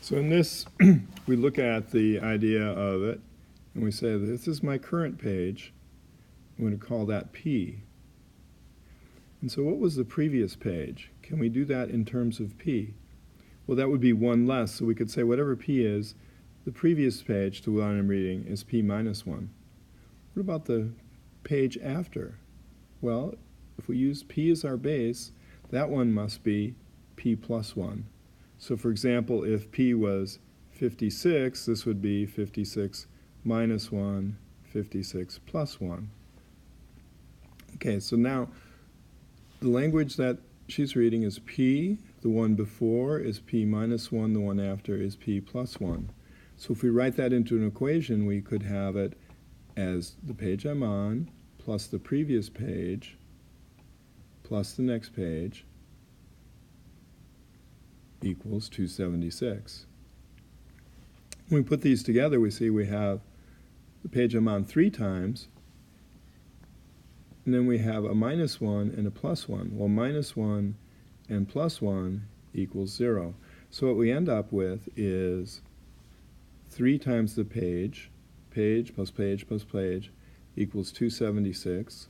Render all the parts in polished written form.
So in this, we look at the idea of it, and we say, this is my current page. I'm going to call that P. And so what was the previous page? Can we do that in terms of P? Well, that would be one less, so we could say whatever P is, the previous page to what I'm reading is P minus 1. What about the page after? Well, if we use P as our base, that one must be P plus 1. So for example, if P was 56, this would be 56 minus 1, 56 plus 1. Okay, so now the language that she's reading is P. The one before is P minus 1. The one after is P plus 1. So if we write that into an equation, we could have it as the page I'm on plus the previous page plus the next page equals 276. When we put these together, we see we have the page I'm on 3 times, and then we have a minus 1 and a plus 1. Well, minus 1 and plus 1 equals 0. So what we end up with is 3 times the page plus page plus page equals 276.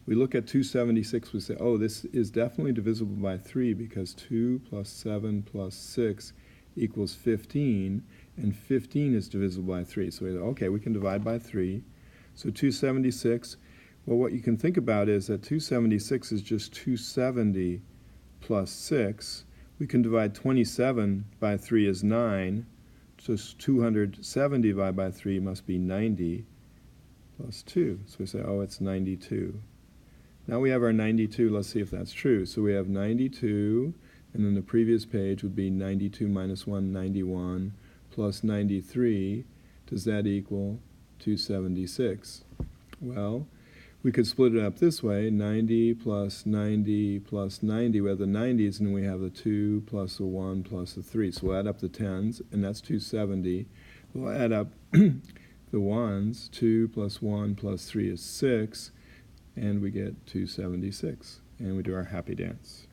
We look at 276, we say, oh, this is definitely divisible by 3 because 2 plus 7 plus 6 equals 15, and 15 is divisible by 3. So we say, okay, we can divide by 3. So 276, well, what you can think about is that 276 is just 270 plus 6. We can divide 27 by 3 as 9. So 270 divided by 3 must be 90 plus 2. So we say, oh, it's 92. Now we have our 92. Let's see if that's true. So we have 92, and then the previous page would be 92 minus 1, 91, plus 93. Does that equal 276? Well, we could split it up this way, 90 plus 90 plus 90. We have the 90s, and we have the 2 plus the 1 plus the 3. So we'll add up the 10s, and that's 270. We'll add up the 1s. 2 plus 1 plus 3 is 6, and we get 276. And we do our happy dance.